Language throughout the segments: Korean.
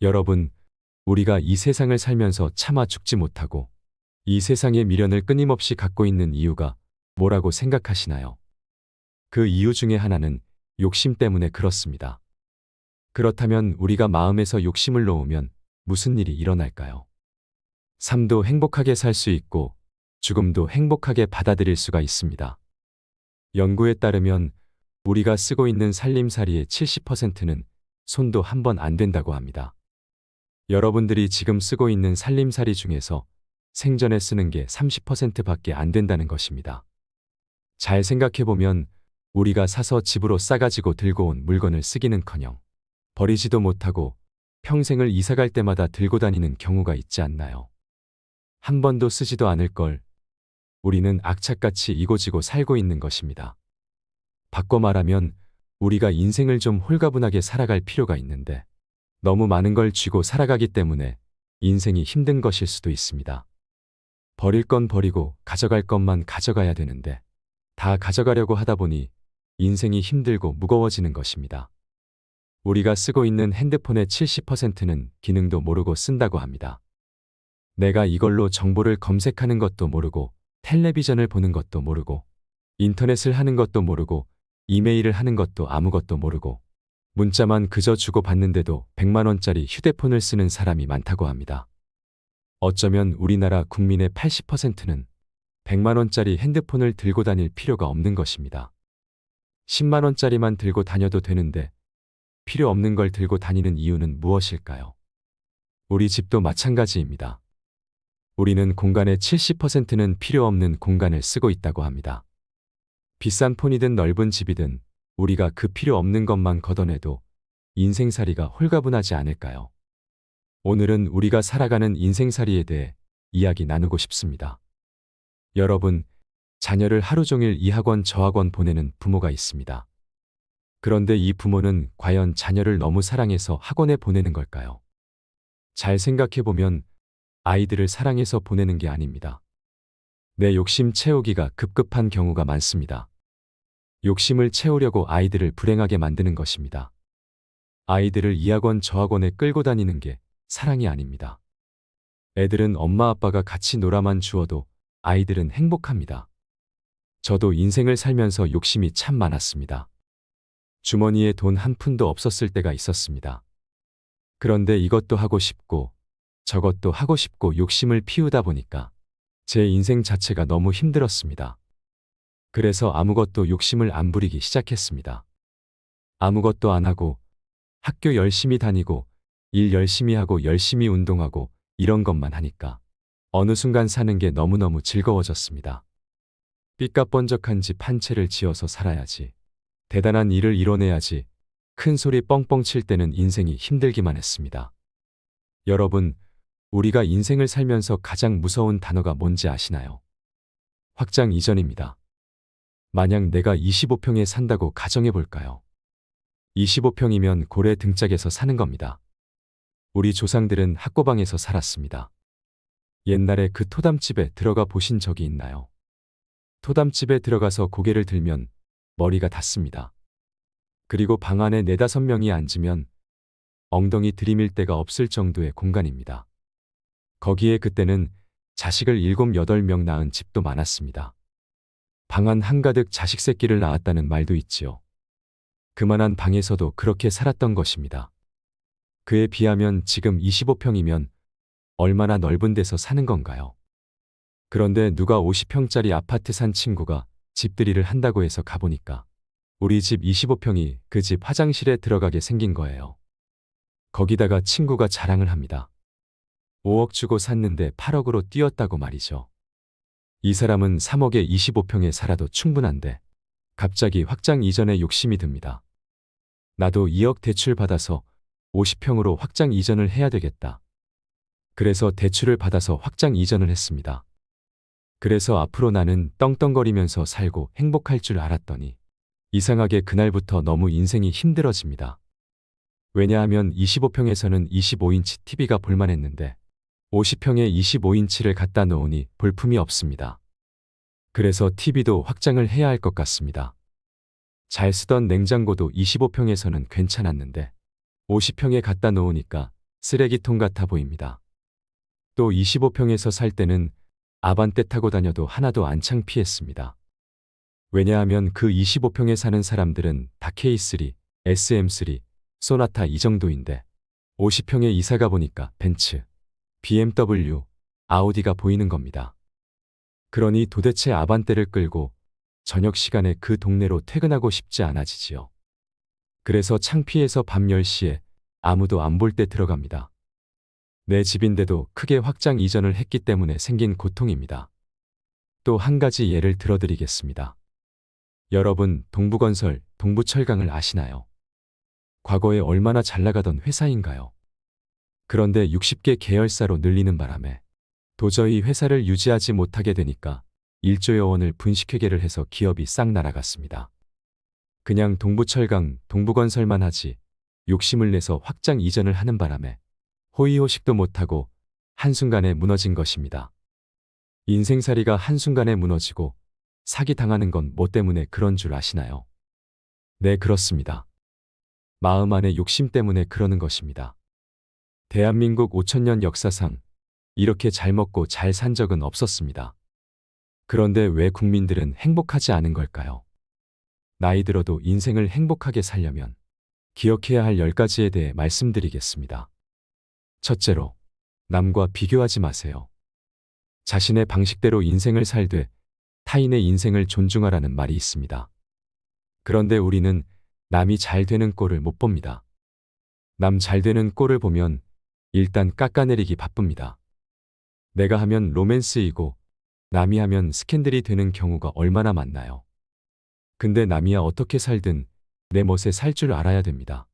여러분, 우리가 이 세상을 살면서 차마 죽지 못하고 이 세상의 미련을 끊임없이 갖고 있는 이유가 뭐라고 생각하시나요? 그 이유 중에 하나는 욕심 때문에 그렇습니다. 그렇다면 우리가 마음에서 욕심을 놓으면 무슨 일이 일어날까요? 삶도 행복하게 살 수 있고 죽음도 행복하게 받아들일 수가 있습니다. 연구에 따르면 우리가 쓰고 있는 살림살이의 70%는 손도 한 번 안 된다고 합니다. 여러분들이 지금 쓰고 있는 살림살이 중에서 생전에 쓰는 게 30%밖에 안 된다는 것입니다. 잘 생각해보면 우리가 사서 집으로 싸가지고 들고 온 물건을 쓰기는커녕 버리지도 못하고 평생을 이사갈 때마다 들고 다니는 경우가 있지 않나요? 한 번도 쓰지도 않을 걸 우리는 악착같이 이고지고 살고 있는 것입니다. 바꿔 말하면 우리가 인생을 좀 홀가분하게 살아갈 필요가 있는데 너무 많은 걸 쥐고 살아가기 때문에 인생이 힘든 것일 수도 있습니다. 버릴 건 버리고 가져갈 것만 가져가야 되는데 다 가져가려고 하다 보니 인생이 힘들고 무거워지는 것입니다. 우리가 쓰고 있는 핸드폰의 70%는 기능도 모르고 쓴다고 합니다. 내가 이걸로 정보를 검색하는 것도 모르고 텔레비전을 보는 것도 모르고 인터넷을 하는 것도 모르고 이메일을 하는 것도 아무것도 모르고 문자만 그저 주고받는데도 100만 원짜리 휴대폰을 쓰는 사람이 많다고 합니다. 어쩌면 우리나라 국민의 80%는 100만 원짜리 핸드폰을 들고 다닐 필요가 없는 것입니다. 10만 원짜리만 들고 다녀도 되는데 필요 없는 걸 들고 다니는 이유는 무엇일까요? 우리 집도 마찬가지입니다. 우리는 공간의 70%는 필요 없는 공간을 쓰고 있다고 합니다. 비싼 폰이든 넓은 집이든 우리가 그 필요 없는 것만 걷어내도 인생살이가 홀가분하지 않을까요? 오늘은 우리가 살아가는 인생살이에 대해 이야기 나누고 싶습니다. 여러분, 자녀를 하루 종일 이 학원 저 학원 보내는 부모가 있습니다. 그런데 이 부모는 과연 자녀를 너무 사랑해서 학원에 보내는 걸까요? 잘 생각해보면 아이들을 사랑해서 보내는 게 아닙니다. 내 욕심 채우기가 급급한 경우가 많습니다. 욕심을 채우려고 아이들을 불행하게 만드는 것입니다. 아이들을 이 학원 저 학원에 끌고 다니는 게 사랑이 아닙니다. 애들은 엄마 아빠가 같이 놀아만 주어도 아이들은 행복합니다. 저도 인생을 살면서 욕심이 참 많았습니다. 주머니에 돈 한 푼도 없었을 때가 있었습니다. 그런데 이것도 하고 싶고 저것도 하고 싶고 욕심을 피우다 보니까 제 인생 자체가 너무 힘들었습니다. 그래서 아무것도 욕심을 안 부리기 시작했습니다. 아무것도 안 하고 학교 열심히 다니고 일 열심히 하고 열심히 운동하고 이런 것만 하니까 어느 순간 사는 게 너무너무 즐거워졌습니다. 삐까번쩍한 집 한 채를 지어서 살아야지. 대단한 일을 이뤄내야지. 큰 소리 뻥뻥 칠 때는 인생이 힘들기만 했습니다. 여러분, 우리가 인생을 살면서 가장 무서운 단어가 뭔지 아시나요? 확장 이전입니다. 만약 내가 25평에 산다고 가정해 볼까요? 25평이면 고래 등짝에서 사는 겁니다. 우리 조상들은 학고방에서 살았습니다. 옛날에 그 토담집에 들어가 보신 적이 있나요? 토담집에 들어가서 고개를 들면 머리가 닿습니다. 그리고 방 안에 4~5명이 앉으면 엉덩이 들이밀 데가 없을 정도의 공간입니다. 거기에 그때는 자식을 7~8명 낳은 집도 많았습니다. 방 안 한가득 자식 새끼를 낳았다는 말도 있지요. 그만한 방에서도 그렇게 살았던 것입니다. 그에 비하면 지금 25평이면 얼마나 넓은 데서 사는 건가요? 그런데 누가 50평짜리 아파트 산 친구가 집들이를 한다고 해서 가보니까 우리 집 25평이 그 집 화장실에 들어가게 생긴 거예요. 거기다가 친구가 자랑을 합니다. 5억 주고 샀는데 8억으로 뛰었다고 말이죠. 이 사람은 3억에 25평에 살아도 충분한데 갑자기 확장 이전에 욕심이 듭니다. 나도 2억 대출 받아서 50평으로 확장 이전을 해야 되겠다. 그래서 대출을 받아서 확장 이전을 했습니다. 그래서 앞으로 나는 떵떵거리면서 살고 행복할 줄 알았더니 이상하게 그날부터 너무 인생이 힘들어집니다. 왜냐하면 25평에서는 25인치 TV가 볼만했는데 50평에 25인치를 갖다 놓으니 볼품이 없습니다. 그래서 TV도 확장을 해야 할 것 같습니다. 잘 쓰던 냉장고도 25평에서는 괜찮았는데 50평에 갖다 놓으니까 쓰레기통 같아 보입니다. 또 25평에서 살 때는 아반떼 타고 다녀도 하나도 안 창피했습니다. 왜냐하면 그 25평에 사는 사람들은 다 K3, SM3, 소나타 이 정도인데 50평에 이사가 보니까 벤츠, BMW, 아우디가 보이는 겁니다. 그러니 도대체 아반떼를 끌고 저녁 시간에 그 동네로 퇴근하고 싶지 않아지지요. 그래서 창피해서 밤 10시에 아무도 안 볼 때 들어갑니다. 내 집인데도 크게 확장 이전을 했기 때문에 생긴 고통입니다. 또 한 가지 예를 들어드리겠습니다. 여러분, 동부건설, 동부철강을 아시나요? 과거에 얼마나 잘 나가던 회사인가요? 그런데 60개 계열사로 늘리는 바람에 도저히 회사를 유지하지 못하게 되니까 1조여 원을 분식회계를 해서 기업이 싹 날아갔습니다. 그냥 동부철강, 동부건설만 하지 욕심을 내서 확장 이전을 하는 바람에 호의호식도 못하고 한순간에 무너진 것입니다. 인생살이가 한순간에 무너지고 사기당하는 건 뭐 때문에 그런 줄 아시나요? 네, 그렇습니다. 마음 안에 욕심 때문에 그러는 것입니다. 대한민국 5천년 역사상 이렇게 잘 먹고 잘 산 적은 없었습니다. 그런데 왜 국민들은 행복하지 않은 걸까요? 나이 들어도 인생을 행복하게 살려면 기억해야 할 10가지에 대해 말씀드리겠습니다. 첫째로, 남과 비교하지 마세요. 자신의 방식대로 인생을 살되 타인의 인생을 존중하라는 말이 있습니다. 그런데 우리는 남이 잘 되는 꼴을 못 봅니다. 남 잘 되는 꼴을 보면 일단 깎아내리기 바쁩니다. 내가 하면 로맨스이고 남이 하면 스캔들이 되는 경우가 얼마나 많나요? 근데 남이야 어떻게 살든 내 멋에 살 줄 알아야 됩니다.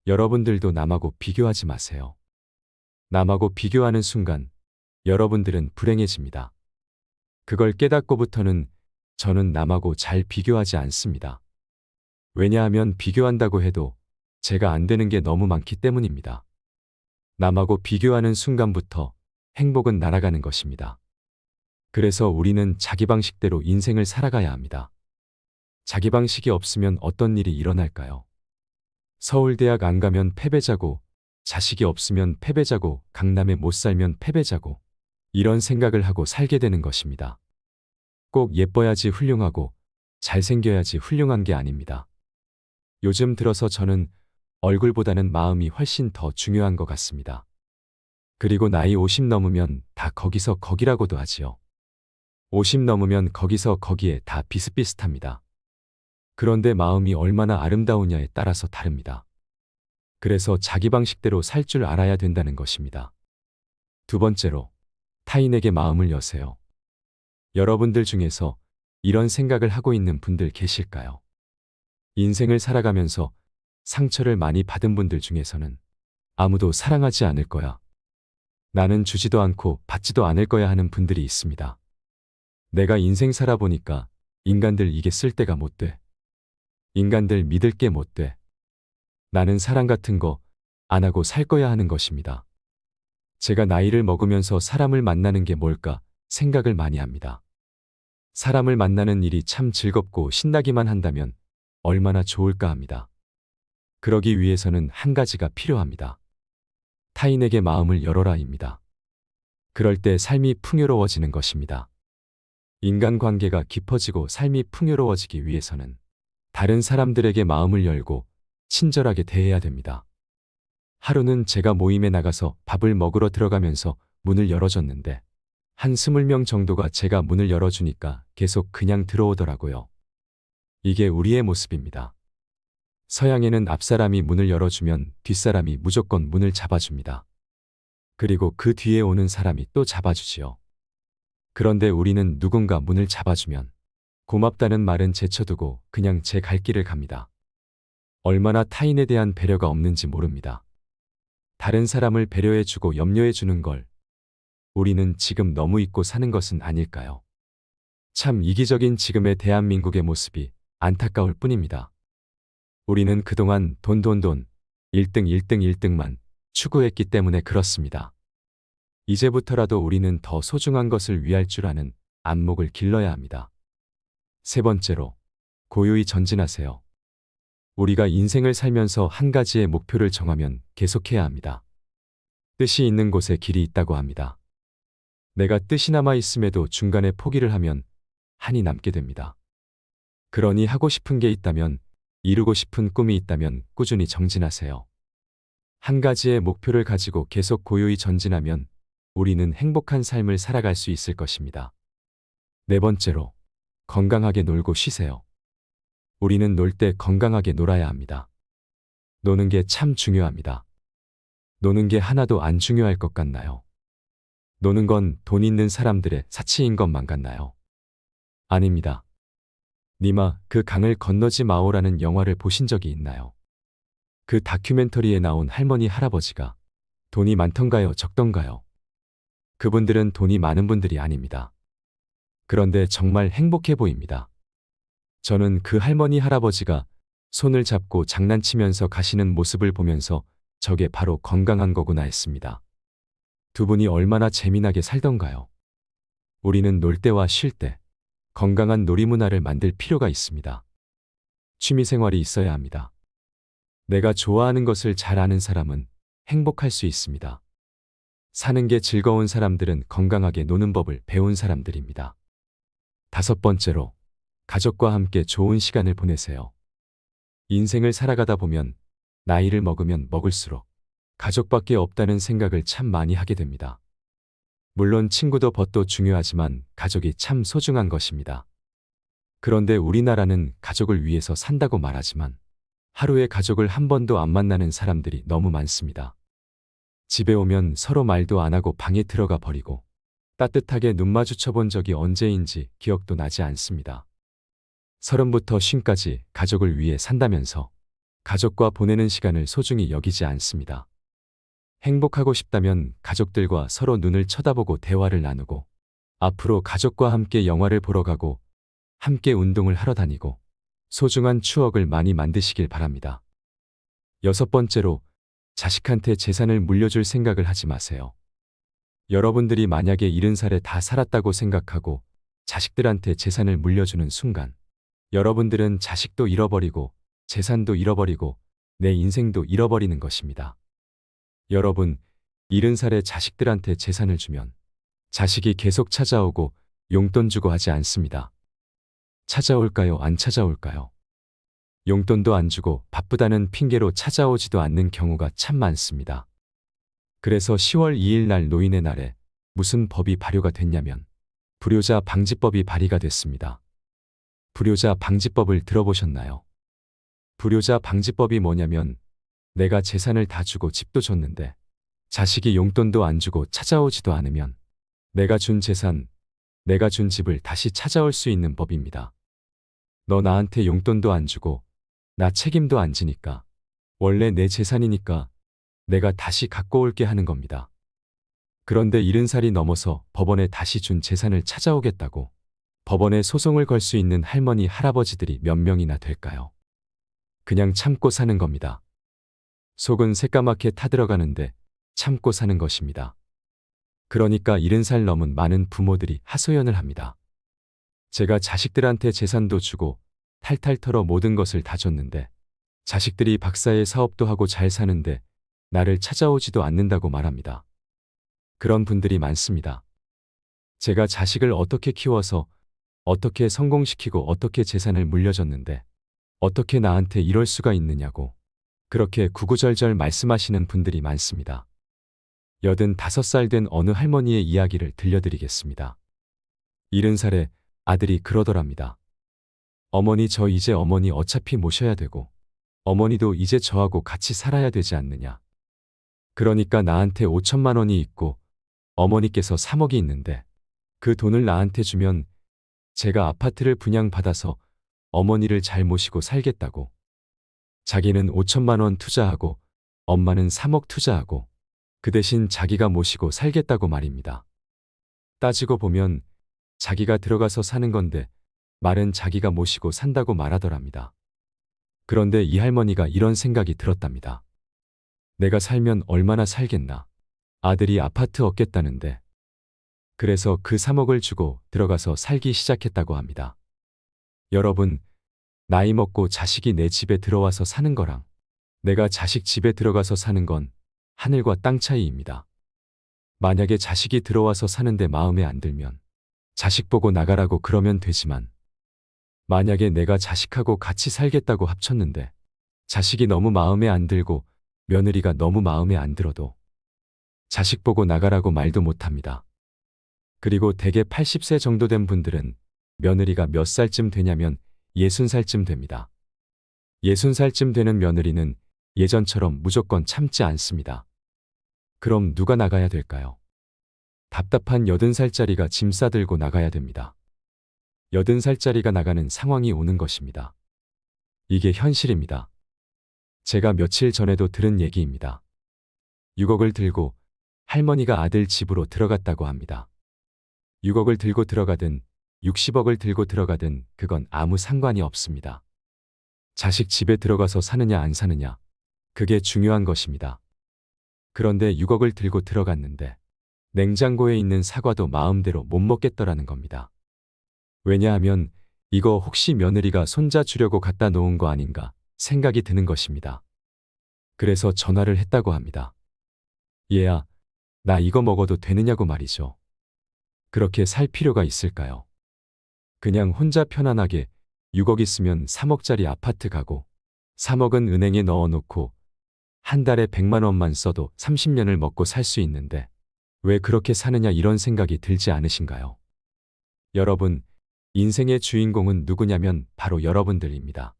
여러분들도 남하고 비교하지 마세요. 남하고 비교하는 순간 여러분들은 불행해집니다. 그걸 깨닫고부터는 저는 남하고 잘 비교하지 않습니다. 왜냐하면 비교한다고 해도 제가 안 되는 게 너무 많기 때문입니다. 남하고 비교하는 순간부터 행복은 날아가는 것입니다. 그래서 우리는 자기 방식대로 인생을 살아가야 합니다. 자기 방식이 없으면 어떤 일이 일어날까요? 서울대학 안 가면 패배자고, 자식이 없으면 패배자고, 강남에 못 살면 패배자고, 이런 생각을 하고 살게 되는 것입니다. 꼭 예뻐야지 훌륭하고 잘생겨야지 훌륭한 게 아닙니다. 요즘 들어서 저는 얼굴보다는 마음이 훨씬 더 중요한 것 같습니다. 그리고 나이 50 넘으면 다 거기서 거기라고도 하지요. 50 넘으면 거기서 거기에 다 비슷비슷합니다. 그런데 마음이 얼마나 아름다우냐에 따라서 다릅니다. 그래서 자기 방식대로 살 줄 알아야 된다는 것입니다. 두 번째로, 타인에게 마음을 여세요. 여러분들 중에서 이런 생각을 하고 있는 분들 계실까요? 인생을 살아가면서 상처를 많이 받은 분들 중에서는 아무도 사랑하지 않을 거야, 나는 주지도 않고 받지도 않을 거야 하는 분들이 있습니다. 내가 인생 살아보니까 인간들 이게 쓸데가 못 돼. 인간들 믿을 게 못 돼. 나는 사랑 같은 거 안 하고 살 거야 하는 것입니다. 제가 나이를 먹으면서 사람을 만나는 게 뭘까 생각을 많이 합니다. 사람을 만나는 일이 참 즐겁고 신나기만 한다면 얼마나 좋을까 합니다. 그러기 위해서는 한 가지가 필요합니다. 타인에게 마음을 열어라입니다. 그럴 때 삶이 풍요로워지는 것입니다. 인간관계가 깊어지고 삶이 풍요로워지기 위해서는 다른 사람들에게 마음을 열고 친절하게 대해야 됩니다. 하루는 제가 모임에 나가서 밥을 먹으러 들어가면서 문을 열어줬는데 한 20명 정도가 제가 문을 열어주니까 계속 그냥 들어오더라고요. 이게 우리의 모습입니다. 서양에는 앞사람이 문을 열어주면 뒷사람이 무조건 문을 잡아줍니다. 그리고 그 뒤에 오는 사람이 또 잡아주지요. 그런데 우리는 누군가 문을 잡아주면 고맙다는 말은 제쳐두고 그냥 제 갈 길을 갑니다. 얼마나 타인에 대한 배려가 없는지 모릅니다. 다른 사람을 배려해주고 염려해주는 걸 우리는 지금 너무 잊고 사는 것은 아닐까요? 참 이기적인 지금의 대한민국의 모습이 안타까울 뿐입니다. 우리는 그동안 돈, 1등, 1등만 추구했기 때문에 그렇습니다. 이제부터라도 우리는 더 소중한 것을 위할 줄 아는 안목을 길러야 합니다. 세 번째로, 고요히 전진하세요. 우리가 인생을 살면서 한 가지의 목표를 정하면 계속해야 합니다. 뜻이 있는 곳에 길이 있다고 합니다. 내가 뜻이 남아 있음에도 중간에 포기를 하면 한이 남게 됩니다. 그러니 하고 싶은 게 있다면, 이루고 싶은 꿈이 있다면 꾸준히 정진하세요. 한 가지의 목표를 가지고 계속 고요히 전진하면 우리는 행복한 삶을 살아갈 수 있을 것입니다. 네 번째로, 건강하게 놀고 쉬세요. 우리는 놀 때 건강하게 놀아야 합니다. 노는 게 참 중요합니다. 노는 게 하나도 안 중요할 것 같나요? 노는 건 돈 있는 사람들의 사치인 것만 같나요? 아닙니다. 니마 그 강을 건너지 마오라는 영화를 보신 적이 있나요? 그 다큐멘터리에 나온 할머니 할아버지가 돈이 많던가요, 적던가요? 그분들은 돈이 많은 분들이 아닙니다. 그런데 정말 행복해 보입니다. 저는 그 할머니 할아버지가 손을 잡고 장난치면서 가시는 모습을 보면서 저게 바로 건강한 거구나 했습니다. 두 분이 얼마나 재미나게 살던가요? 우리는 놀 때와 쉴 때 건강한 놀이문화를 만들 필요가 있습니다. 취미생활이 있어야 합니다. 내가 좋아하는 것을 잘 아는 사람은 행복할 수 있습니다. 사는 게 즐거운 사람들은 건강하게 노는 법을 배운 사람들입니다. 다섯 번째로, 가족과 함께 좋은 시간을 보내세요. 인생을 살아가다 보면 나이를 먹으면 먹을수록 가족밖에 없다는 생각을 참 많이 하게 됩니다. 물론 친구도 벗도 중요하지만 가족이 참 소중한 것입니다. 그런데 우리나라는 가족을 위해서 산다고 말하지만 하루에 가족을 한 번도 안 만나는 사람들이 너무 많습니다. 집에 오면 서로 말도 안 하고 방에 들어가 버리고 따뜻하게 눈 마주쳐 본 적이 언제인지 기억도 나지 않습니다. 30부터 50까지 가족을 위해 산다면서 가족과 보내는 시간을 소중히 여기지 않습니다. 행복하고 싶다면 가족들과 서로 눈을 쳐다보고 대화를 나누고 앞으로 가족과 함께 영화를 보러 가고 함께 운동을 하러 다니고 소중한 추억을 많이 만드시길 바랍니다. 여섯 번째로, 자식한테 재산을 물려줄 생각을 하지 마세요. 여러분들이 만약에 70살에 다 살았다고 생각하고 자식들한테 재산을 물려주는 순간 여러분들은 자식도 잃어버리고 재산도 잃어버리고 내 인생도 잃어버리는 것입니다. 여러분, 70살에 자식들한테 재산을 주면 자식이 계속 찾아오고 용돈 주고 하지 않습니다. 찾아올까요? 안 찾아올까요? 용돈도 안 주고 바쁘다는 핑계로 찾아오지도 않는 경우가 참 많습니다. 그래서 10월 2일 날 노인의 날에 무슨 법이 발효가 됐냐면 불효자 방지법이 발의가 됐습니다. 불효자 방지법을 들어보셨나요? 불효자 방지법이 뭐냐면 내가 재산을 다 주고 집도 줬는데 자식이 용돈도 안 주고 찾아오지도 않으면 내가 준 재산, 내가 준 집을 다시 찾아올 수 있는 법입니다. 너 나한테 용돈도 안 주고 나 책임도 안 지니까 원래 내 재산이니까 내가 다시 갖고 올게 하는 겁니다. 그런데 70살이 넘어서 법원에 다시 준 재산을 찾아오겠다고 법원에 소송을 걸 수 있는 할머니, 할아버지들이 몇 명이나 될까요? 그냥 참고 사는 겁니다. 속은 새까맣게 타들어가는데 참고 사는 것입니다. 그러니까 70살 넘은 많은 부모들이 하소연을 합니다. 제가 자식들한테 재산도 주고 탈탈 털어 모든 것을 다 줬는데 자식들이 박사의 사업도 하고 잘 사는데 나를 찾아오지도 않는다고 말합니다. 그런 분들이 많습니다. 제가 자식을 어떻게 키워서 어떻게 성공시키고 어떻게 재산을 물려줬는데 어떻게 나한테 이럴 수가 있느냐고 그렇게 구구절절 말씀하시는 분들이 많습니다. 85살 된 어느 할머니의 이야기를 들려드리겠습니다. 70살에 아들이 그러더랍니다. 어머니, 저 이제 어머니 어차피 모셔야 되고 어머니도 이제 저하고 같이 살아야 되지 않느냐. 그러니까 나한테 5천만 원이 있고 어머니께서 3억이 있는데 그 돈을 나한테 주면 제가 아파트를 분양받아서 어머니를 잘 모시고 살겠다고. 자기는 5천만 원 투자하고 엄마는 3억 투자하고 그 대신 자기가 모시고 살겠다고 말입니다. 따지고 보면 자기가 들어가서 사는 건데 말은 자기가 모시고 산다고 말하더랍니다. 그런데 이 할머니가 이런 생각이 들었답니다. 내가 살면 얼마나 살겠나. 아들이 아파트 얻겠다는데. 그래서 그 3억을 주고 들어가서 살기 시작했다고 합니다. 여러분, 나이 먹고 자식이 내 집에 들어와서 사는 거랑 내가 자식 집에 들어가서 사는 건 하늘과 땅 차이입니다. 만약에 자식이 들어와서 사는데 마음에 안 들면 자식 보고 나가라고 그러면 되지만, 만약에 내가 자식하고 같이 살겠다고 합쳤는데 자식이 너무 마음에 안 들고 며느리가 너무 마음에 안 들어도 자식 보고 나가라고 말도 못합니다. 그리고 대개 80세 정도 된 분들은 며느리가 몇 살쯤 되냐면 60살쯤 됩니다. 60살쯤 되는 며느리는 예전처럼 무조건 참지 않습니다. 그럼 누가 나가야 될까요? 답답한 80살짜리가 짐 싸들고 나가야 됩니다. 80살짜리가 나가는 상황이 오는 것입니다. 이게 현실입니다. 제가 며칠 전에도 들은 얘기입니다. 6억을 들고 할머니가 아들 집으로 들어갔다고 합니다. 6억을 들고 들어가든 60억을 들고 들어가든 그건 아무 상관이 없습니다. 자식 집에 들어가서 사느냐 안 사느냐, 그게 중요한 것입니다. 그런데 6억을 들고 들어갔는데 냉장고에 있는 사과도 마음대로 못 먹겠더라는 겁니다. 왜냐하면 이거 혹시 며느리가 손자 주려고 갖다 놓은 거 아닌가 생각이 드는 것입니다. 그래서 전화를 했다고 합니다. 얘야, 나 이거 먹어도 되느냐고 말이죠. 그렇게 살 필요가 있을까요? 그냥 혼자 편안하게 6억 있으면 3억짜리 아파트 가고 3억은 은행에 넣어놓고 한 달에 100만 원만 써도 30년을 먹고 살 수 있는데 왜 그렇게 사느냐, 이런 생각이 들지 않으신가요? 여러분, 인생의 주인공은 누구냐면 바로 여러분들입니다.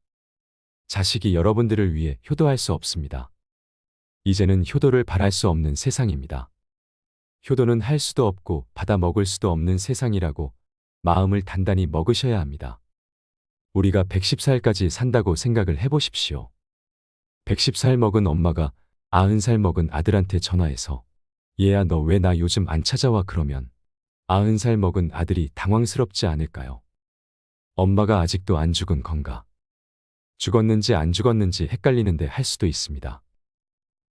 자식이 여러분들을 위해 효도할 수 없습니다. 이제는 효도를 바랄 수 없는 세상입니다. 효도는 할 수도 없고 받아 먹을 수도 없는 세상이라고 마음을 단단히 먹으셔야 합니다. 우리가 110살까지 산다고 생각을 해보십시오. 110살 먹은 엄마가 90살 먹은 아들한테 전화해서 얘야, 너 왜 나 요즘 안 찾아와? 그러면 90살 먹은 아들이 당황스럽지 않을까요? 엄마가 아직도 안 죽은 건가? 죽었는지 안 죽었는지 헷갈리는데 할 수도 있습니다.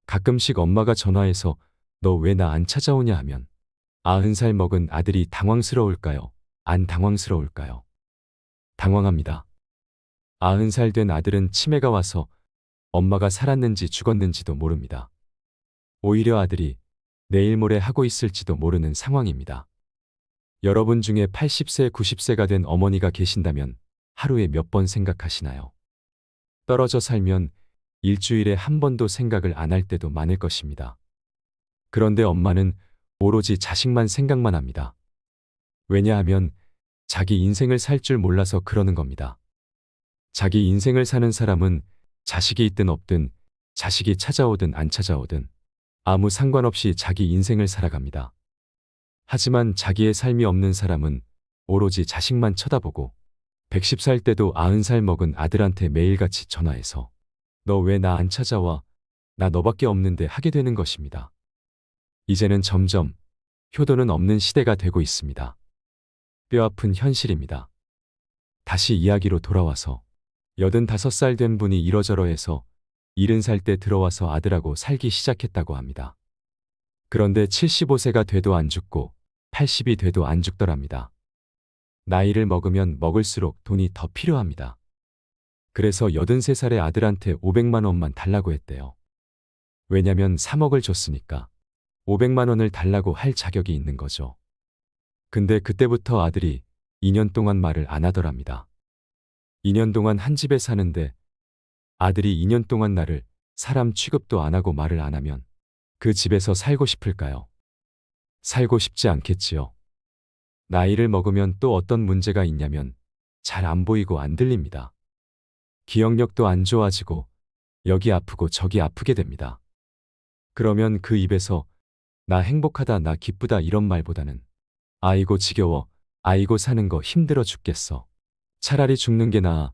가끔씩 엄마가 전화해서 너 왜 나 안 찾아오냐 하면 90살 먹은 아들이 당황스러울까요? 안 당황스러울까요? 당황합니다. 90살 된 아들은 치매가 와서 엄마가 살았는지 죽었는지도 모릅니다. 오히려 아들이 내일 모레 하고 있을지도 모르는 상황입니다. 여러분 중에 80세, 90세가 된 어머니가 계신다면 하루에 몇 번 생각하시나요? 떨어져 살면 일주일에 한 번도 생각을 안 할 때도 많을 것입니다. 그런데 엄마는 오로지 자식만 생각만 합니다. 왜냐하면 자기 인생을 살 줄 몰라서 그러는 겁니다. 자기 인생을 사는 사람은 자식이 있든 없든, 자식이 찾아오든 안 찾아오든 아무 상관없이 자기 인생을 살아갑니다. 하지만 자기의 삶이 없는 사람은 오로지 자식만 쳐다보고 110살 때도 90살 먹은 아들한테 매일같이 전화해서 너 왜 나 안 찾아와? 나 너밖에 없는데 하게 되는 것입니다. 이제는 점점 효도는 없는 시대가 되고 있습니다. 뼈아픈 현실입니다. 다시 이야기로 돌아와서 85살 된 분이 이러저러해서 70살 때 들어와서 아들하고 살기 시작했다고 합니다. 그런데 75세가 돼도 안 죽고 80이 돼도 안 죽더랍니다. 나이를 먹으면 먹을수록 돈이 더 필요합니다. 그래서 83살의 아들한테 500만 원만 달라고 했대요. 왜냐면 3억을 줬으니까 500만 원을 달라고 할 자격이 있는 거죠. 근데 그때부터 아들이 2년 동안 말을 안 하더랍니다. 2년 동안 한 집에 사는데 아들이 2년 동안 나를 사람 취급도 안 하고 말을 안 하면 그 집에서 살고 싶을까요? 살고 싶지 않겠지요. 나이를 먹으면 또 어떤 문제가 있냐면 잘 안 보이고 안 들립니다. 기억력도 안 좋아지고 여기 아프고 저기 아프게 됩니다. 그러면 그 입에서 나 행복하다, 나 기쁘다 이런 말보다는 아이고 지겨워, 아이고 사는 거 힘들어 죽겠어, 차라리 죽는 게 나아,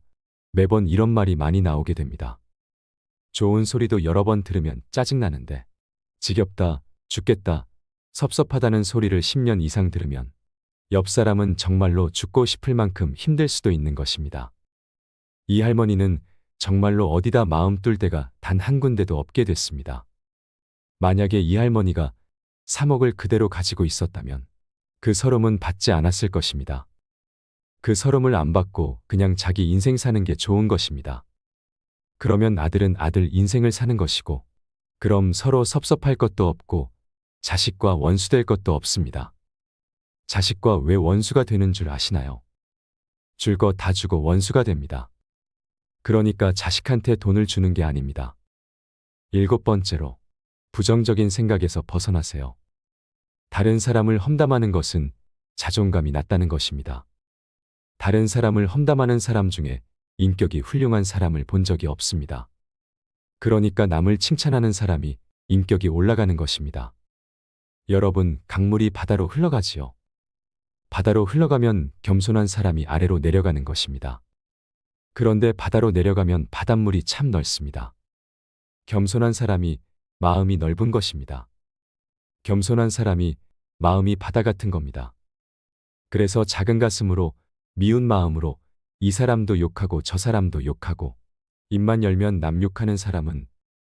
매번 이런 말이 많이 나오게 됩니다. 좋은 소리도 여러 번 들으면 짜증나는데 지겹다, 죽겠다, 섭섭하다는 소리를 10년 이상 들으면 옆 사람은 정말로 죽고 싶을 만큼 힘들 수도 있는 것입니다. 이 할머니는 정말로 어디다 마음 뚫 데가 단 한 군데도 없게 됐습니다. 만약에 이 할머니가 3억을 그대로 가지고 있었다면 그 서름은 받지 않았을 것입니다. 그 서름을 안 받고 그냥 자기 인생 사는 게 좋은 것입니다. 그러면 아들은 아들 인생을 사는 것이고 그럼 서로 섭섭할 것도 없고 자식과 원수될 것도 없습니다. 자식과 왜 원수가 되는 줄 아시나요? 줄 거 다 주고 원수가 됩니다. 그러니까 자식한테 돈을 주는 게 아닙니다. 7번째로, 부정적인 생각에서 벗어나세요. 다른 사람을 험담하는 것은 자존감이 낮다는 것입니다. 다른 사람을 험담하는 사람 중에 인격이 훌륭한 사람을 본 적이 없습니다. 그러니까 남을 칭찬하는 사람이 인격이 올라가는 것입니다. 여러분, 강물이 바다로 흘러가지요. 바다로 흘러가면 겸손한 사람이 아래로 내려가는 것입니다. 그런데 바다로 내려가면 바닷물이 참 넓습니다. 겸손한 사람이 마음이 넓은 것입니다. 겸손한 사람이 마음이 바다 같은 겁니다. 그래서 작은 가슴으로, 미운 마음으로 이 사람도 욕하고 저 사람도 욕하고 입만 열면 남 욕하는 사람은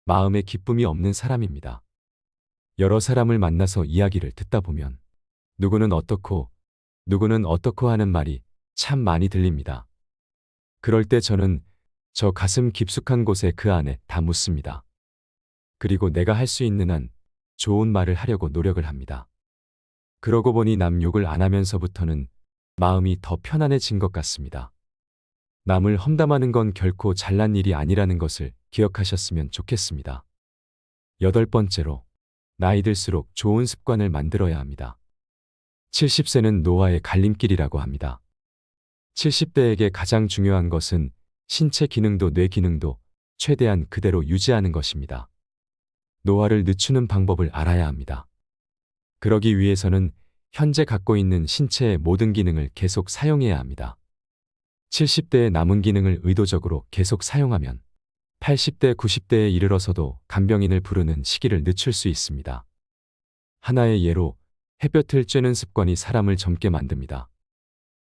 마음에 기쁨이 없는 사람입니다. 여러 사람을 만나서 이야기를 듣다 보면 누구는 어떻고 누구는 어떻고 하는 말이 참 많이 들립니다. 그럴 때 저는 저 가슴 깊숙한 곳에 그 안에 다 묻습니다. 그리고 내가 할 수 있는 한 좋은 말을 하려고 노력을 합니다. 그러고 보니 남 욕을 안 하면서부터는 마음이 더 편안해진 것 같습니다. 남을 험담하는 건 결코 잘난 일이 아니라는 것을 기억하셨으면 좋겠습니다. 8번째로, 나이 들수록 좋은 습관을 만들어야 합니다. 70세는 노화의 갈림길이라고 합니다. 70대에게 가장 중요한 것은 신체 기능도 뇌 기능도 최대한 그대로 유지하는 것입니다. 노화를 늦추는 방법을 알아야 합니다. 그러기 위해서는 현재 갖고 있는 신체의 모든 기능을 계속 사용해야 합니다. 70대의 남은 기능을 의도적으로 계속 사용하면 80대, 90대에 이르러서도 간병인을 부르는 시기를 늦출 수 있습니다. 하나의 예로 햇볕을 쬐는 습관이 사람을 젊게 만듭니다.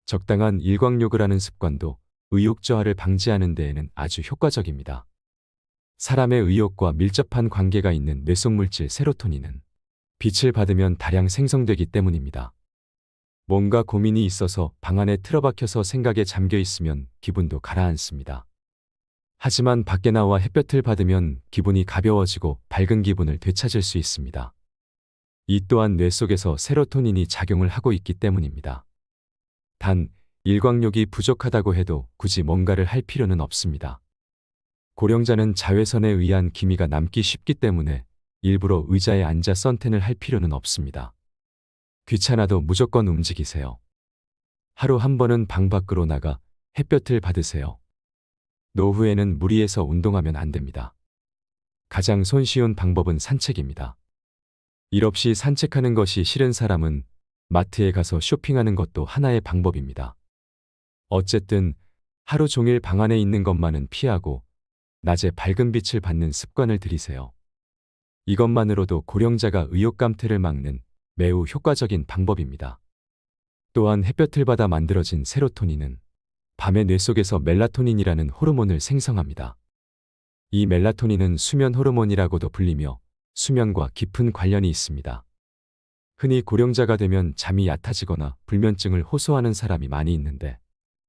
적당한 일광욕을 하는 습관도 의욕 저하를 방지하는 데에는 아주 효과적입니다. 사람의 의욕과 밀접한 관계가 있는 뇌속 물질 세로토닌은 빛을 받으면 다량 생성되기 때문입니다. 뭔가 고민이 있어서 방 안에 틀어박혀서 생각에 잠겨 있으면 기분도 가라앉습니다. 하지만 밖에 나와 햇볕을 받으면 기분이 가벼워지고 밝은 기분을 되찾을 수 있습니다. 이 또한 뇌 속에서 세로토닌이 작용을 하고 있기 때문입니다. 단, 일광욕이 부족하다고 해도 굳이 뭔가를 할 필요는 없습니다. 고령자는 자외선에 의한 기미가 남기 쉽기 때문에 일부러 의자에 앉아 선탠을 할 필요는 없습니다. 귀찮아도 무조건 움직이세요. 하루 한 번은 방 밖으로 나가 햇볕을 받으세요. 노후에는 무리해서 운동하면 안 됩니다. 가장 손쉬운 방법은 산책입니다. 일 없이 산책하는 것이 싫은 사람은 마트에 가서 쇼핑하는 것도 하나의 방법입니다. 어쨌든 하루 종일 방 안에 있는 것만은 피하고 낮에 밝은 빛을 받는 습관을 들이세요. 이것만으로도 고령자가 의욕감퇴를 막는 매우 효과적인 방법입니다. 또한 햇볕을 받아 만들어진 세로토닌은 밤에 뇌 속에서 멜라토닌이라는 호르몬을 생성합니다. 이 멜라토닌은 수면 호르몬이라고도 불리며 수면과 깊은 관련이 있습니다. 흔히 고령자가 되면 잠이 얕아지거나 불면증을 호소하는 사람이 많이 있는데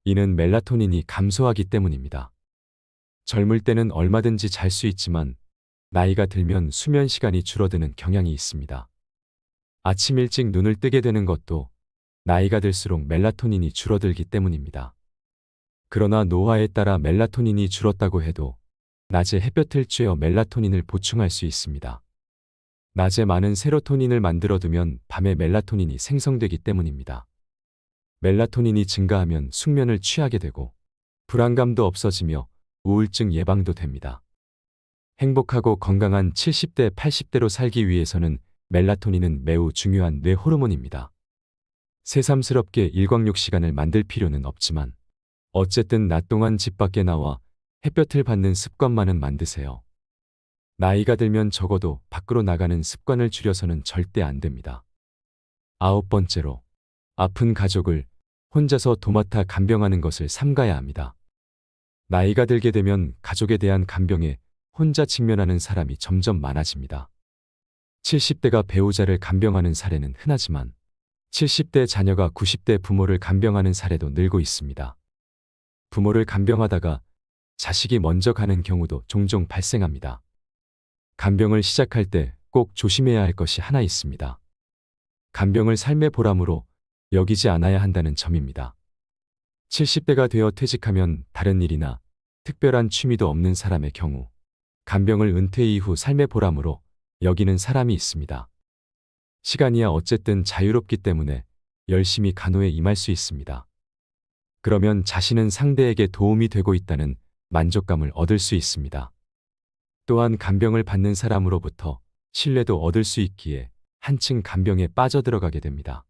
이는 멜라토닌이 감소하기 때문입니다. 젊을 때는 얼마든지 잘 수 있지만 나이가 들면 수면 시간이 줄어드는 경향이 있습니다. 아침 일찍 눈을 뜨게 되는 것도 나이가 들수록 멜라토닌이 줄어들기 때문입니다. 그러나 노화에 따라 멜라토닌이 줄었다고 해도 낮에 햇볕을 쬐어 멜라토닌을 보충할 수 있습니다. 낮에 많은 세로토닌을 만들어두면 밤에 멜라토닌이 생성되기 때문입니다. 멜라토닌이 증가하면 숙면을 취하게 되고 불안감도 없어지며 우울증 예방도 됩니다. 행복하고 건강한 70대, 80대로 살기 위해서는 멜라토닌은 매우 중요한 뇌 호르몬입니다. 새삼스럽게 일광욕 시간을 만들 필요는 없지만 어쨌든 낮 동안 집 밖에 나와 햇볕을 받는 습관만은 만드세요. 나이가 들면 적어도 밖으로 나가는 습관을 줄여서는 절대 안 됩니다. 9번째로, 아픈 가족을 혼자서 도맡아 간병하는 것을 삼가야 합니다. 나이가 들게 되면 가족에 대한 간병에 혼자 직면하는 사람이 점점 많아집니다. 70대가 배우자를 간병하는 사례는 흔하지만 70대 자녀가 90대 부모를 간병하는 사례도 늘고 있습니다. 부모를 간병하다가 자식이 먼저 가는 경우도 종종 발생합니다. 간병을 시작할 때 꼭 조심해야 할 것이 하나 있습니다. 간병을 삶의 보람으로 여기지 않아야 한다는 점입니다. 70대가 되어 퇴직하면 다른 일이나 특별한 취미도 없는 사람의 경우 간병을 은퇴 이후 삶의 보람으로 여기는 사람이 있습니다. 시간이야 어쨌든 자유롭기 때문에 열심히 간호에 임할 수 있습니다. 그러면 자신은 상대에게 도움이 되고 있다는 만족감을 얻을 수 있습니다. 또한 간병을 받는 사람으로부터 신뢰도 얻을 수 있기에 한층 간병에 빠져들어가게 됩니다.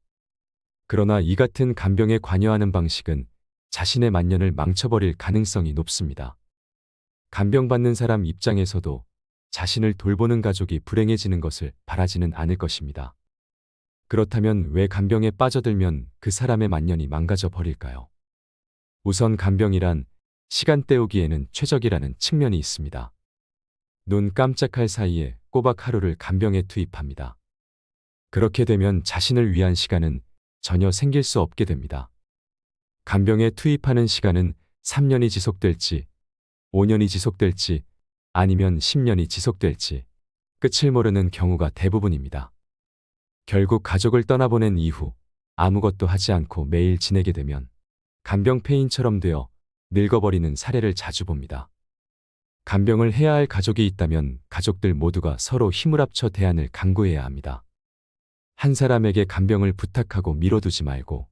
그러나 이 같은 간병에 관여하는 방식은 자신의 만년을 망쳐버릴 가능성이 높습니다. 간병받는 사람 입장에서도 자신을 돌보는 가족이 불행해지는 것을 바라지는 않을 것입니다. 그렇다면 왜 간병에 빠져들면 그 사람의 만년이 망가져 버릴까요? 우선 간병이란 시간 때우기에는 최적이라는 측면이 있습니다. 눈 깜짝할 사이에 꼬박 하루를 간병에 투입합니다. 그렇게 되면 자신을 위한 시간은 전혀 생길 수 없게 됩니다. 간병에 투입하는 시간은 3년이 지속될지, 5년이 지속될지, 아니면 10년이 지속될지 끝을 모르는 경우가 대부분입니다. 결국 가족을 떠나보낸 이후 아무것도 하지 않고 매일 지내게 되면 간병 폐인처럼 되어 늙어버리는 사례를 자주 봅니다. 간병을 해야 할 가족이 있다면 가족들 모두가 서로 힘을 합쳐 대안을 강구해야 합니다. 한 사람에게 간병을 부탁하고 미뤄두지 말고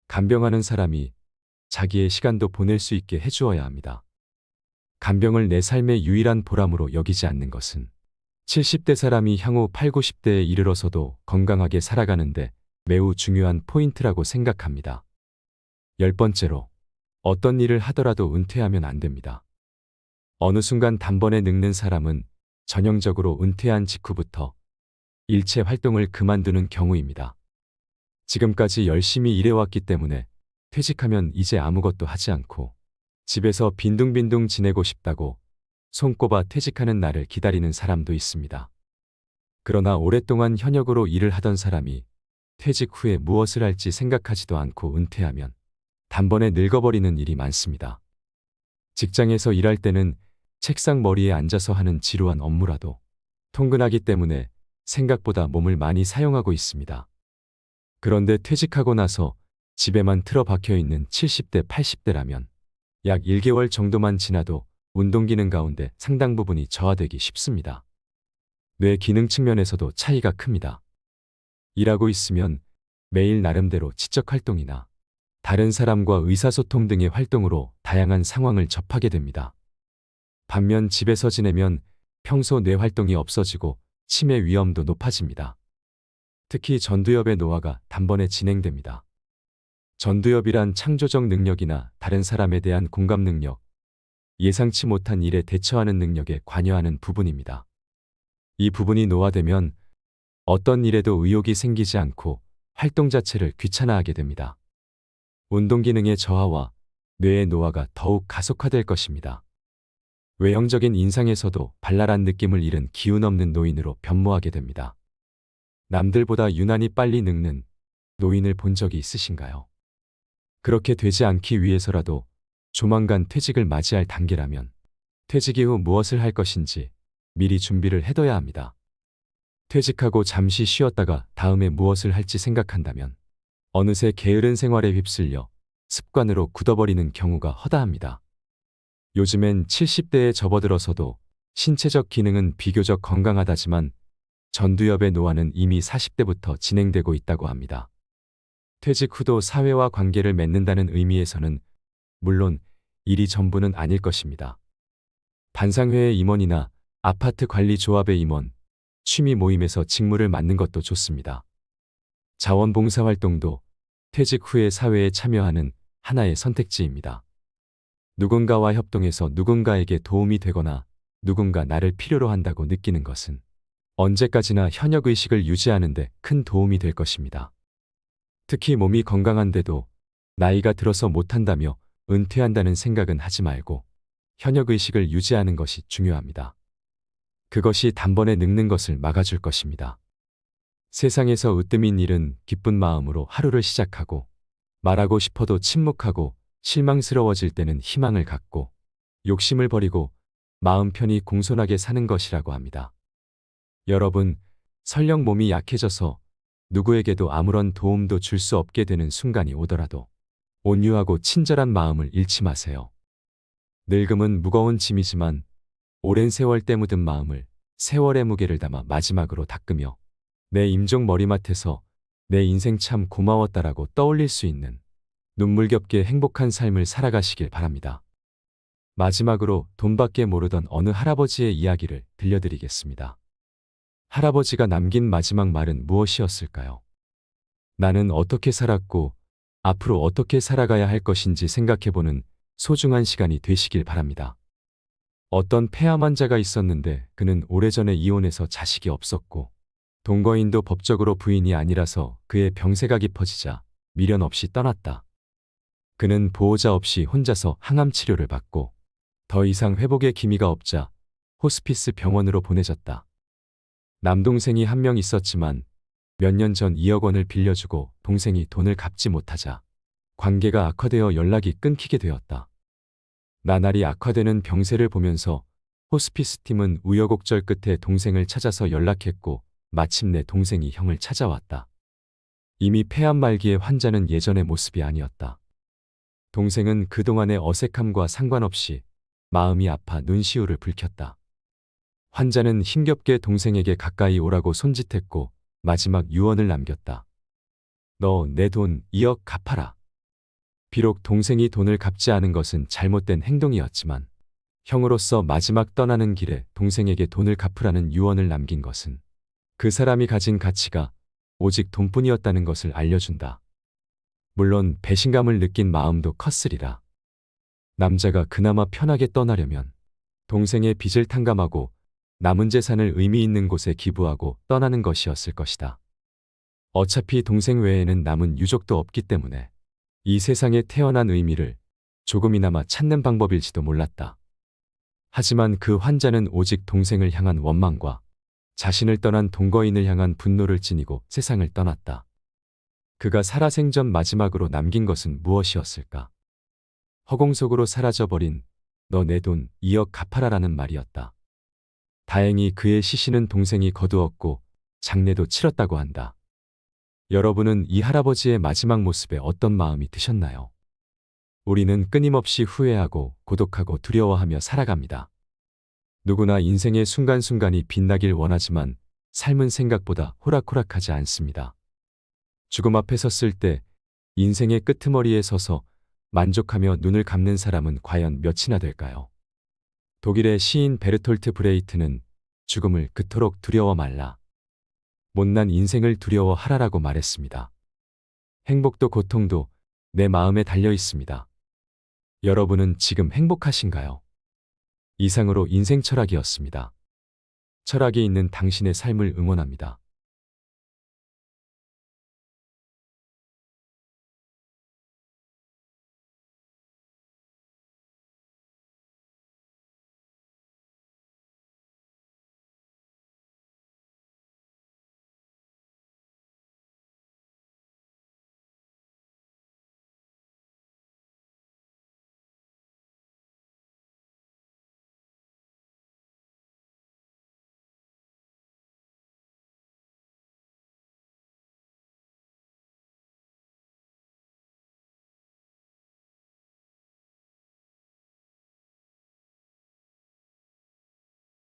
간병하는 사람이 자기의 시간도 보낼 수 있게 해주어야 합니다. 간병을 내 삶의 유일한 보람으로 여기지 않는 것은 70대 사람이 향후 8, 90대에 이르러서도 건강하게 살아가는데 매우 중요한 포인트라고 생각합니다. 10번째로, 어떤 일을 하더라도 은퇴하면 안 됩니다. 어느 순간 단번에 늙는 사람은 전형적으로 은퇴한 직후부터 일체 활동을 그만두는 경우입니다. 지금까지 열심히 일해왔기 때문에 퇴직하면 이제 아무것도 하지 않고 집에서 빈둥빈둥 지내고 싶다고 손꼽아 퇴직하는 날을 기다리는 사람도 있습니다. 그러나 오랫동안 현역으로 일을 하던 사람이 퇴직 후에 무엇을 할지 생각하지도 않고 은퇴하면 단번에 늙어버리는 일이 많습니다. 직장에서 일할 때는 책상 머리에 앉아서 하는 지루한 업무라도 통근하기 때문에 생각보다 몸을 많이 사용하고 있습니다. 그런데 퇴직하고 나서 집에만 틀어박혀 있는 70대, 80대라면 약 1개월 정도만 지나도 운동 기능 가운데 상당 부분이 저하되기 쉽습니다. 뇌 기능 측면에서도 차이가 큽니다. 일하고 있으면 매일 나름대로 지적 활동이나 다른 사람과 의사소통 등의 활동으로 다양한 상황을 접하게 됩니다. 반면 집에서 지내면 평소 뇌 활동이 없어지고 치매 위험도 높아집니다. 특히 전두엽의 노화가 단번에 진행됩니다. 전두엽이란 창조적 능력이나 다른 사람에 대한 공감 능력, 예상치 못한 일에 대처하는 능력에 관여하는 부분입니다. 이 부분이 노화되면 어떤 일에도 의욕이 생기지 않고 활동 자체를 귀찮아하게 됩니다. 운동 기능의 저하와 뇌의 노화가 더욱 가속화될 것입니다. 외형적인 인상에서도 발랄한 느낌을 잃은 기운 없는 노인으로 변모하게 됩니다. 남들보다 유난히 빨리 늙는 노인을 본 적이 있으신가요? 그렇게 되지 않기 위해서라도 조만간 퇴직을 맞이할 단계라면 퇴직 이후 무엇을 할 것인지 미리 준비를 해둬야 합니다. 퇴직하고 잠시 쉬었다가 다음에 무엇을 할지 생각한다면 어느새 게으른 생활에 휩쓸려 습관으로 굳어버리는 경우가 허다합니다. 요즘엔 70대에 접어들어서도 신체적 기능은 비교적 건강하다지만 전두엽의 노화는 이미 40대부터 진행되고 있다고 합니다. 퇴직 후도 사회와 관계를 맺는다는 의미에서는 물론 일이 전부는 아닐 것입니다. 반상회의 임원이나 아파트 관리 조합의 임원, 취미 모임에서 직무를 맡는 것도 좋습니다. 자원봉사 활동도 퇴직 후에 사회에 참여하는 하나의 선택지입니다. 누군가와 협동해서 누군가에게 도움이 되거나 누군가 나를 필요로 한다고 느끼는 것은 언제까지나 현역의식을 유지하는 데 큰 도움이 될 것입니다. 특히 몸이 건강한데도 나이가 들어서 못한다며 은퇴한다는 생각은 하지 말고 현역의식을 유지하는 것이 중요합니다. 그것이 단번에 늙는 것을 막아줄 것입니다. 세상에서 으뜸인 일은 기쁜 마음으로 하루를 시작하고 말하고 싶어도 침묵하고 실망스러워질 때는 희망을 갖고 욕심을 버리고 마음 편히 공손하게 사는 것이라고 합니다. 여러분, 설령 몸이 약해져서 누구에게도 아무런 도움도 줄 수 없게 되는 순간이 오더라도 온유하고 친절한 마음을 잃지 마세요. 늙음은 무거운 짐이지만 오랜 세월 때 묻은 마음을 세월의 무게를 담아 마지막으로 닦으며 내 임종 머리맡에서 내 인생 참 고마웠다라고 떠올릴 수 있는 눈물겹게 행복한 삶을 살아가시길 바랍니다. 마지막으로 돈밖에 모르던 어느 할아버지의 이야기를 들려드리겠습니다. 할아버지가 남긴 마지막 말은 무엇이었을까요? 나는 어떻게 살았고 앞으로 어떻게 살아가야 할 것인지 생각해보는 소중한 시간이 되시길 바랍니다. 어떤 폐암 환자가 있었는데 그는 오래전에 이혼해서 자식이 없었고 동거인도 법적으로 부인이 아니라서 그의 병세가 깊어지자 미련 없이 떠났다. 그는 보호자 없이 혼자서 항암 치료를 받고 더 이상 회복의 기미가 없자 호스피스 병원으로 보내졌다. 남동생이 한 명 있었지만 몇 년 전 2억 원을 빌려주고 동생이 돈을 갚지 못하자 관계가 악화되어 연락이 끊기게 되었다. 나날이 악화되는 병세를 보면서 호스피스 팀은 우여곡절 끝에 동생을 찾아서 연락했고 마침내 동생이 형을 찾아왔다. 이미 폐암 말기의 환자는 예전의 모습이 아니었다. 동생은 그동안의 어색함과 상관없이 마음이 아파 눈시울을 붉혔다. 환자는 힘겹게 동생에게 가까이 오라고 손짓했고 마지막 유언을 남겼다. 너 내 돈 2억 갚아라. 비록 동생이 돈을 갚지 않은 것은 잘못된 행동이었지만 형으로서 마지막 떠나는 길에 동생에게 돈을 갚으라는 유언을 남긴 것은 그 사람이 가진 가치가 오직 돈뿐이었다는 것을 알려준다. 물론 배신감을 느낀 마음도 컸으리라. 남자가 그나마 편하게 떠나려면 동생의 빚을 탕감하고 남은 재산을 의미 있는 곳에 기부하고 떠나는 것이었을 것이다. 어차피 동생 외에는 남은 유족도 없기 때문에 이 세상에 태어난 의미를 조금이나마 찾는 방법일지도 몰랐다. 하지만 그 환자는 오직 동생을 향한 원망과 자신을 떠난 동거인을 향한 분노를 지니고 세상을 떠났다. 그가 살아생전 마지막으로 남긴 것은 무엇이었을까? 허공 속으로 사라져버린 너 내 돈 2억 갚아라라는 말이었다. 다행히 그의 시신은 동생이 거두었고 장례도 치렀다고 한다. 여러분은 이 할아버지의 마지막 모습에 어떤 마음이 드셨나요? 우리는 끊임없이 후회하고 고독하고 두려워하며 살아갑니다. 누구나 인생의 순간순간이 빛나길 원하지만 삶은 생각보다 호락호락하지 않습니다. 죽음 앞에 섰을 때 인생의 끄트머리에 서서 만족하며 눈을 감는 사람은 과연 몇이나 될까요? 독일의 시인 베르톨트 브레이트는 죽음을 그토록 두려워 말라. 못난 인생을 두려워하라라고 말했습니다. 행복도 고통도 내 마음에 달려 있습니다. 여러분은 지금 행복하신가요? 이상으로 인생 철학이었습니다. 철학이 있는 당신의 삶을 응원합니다.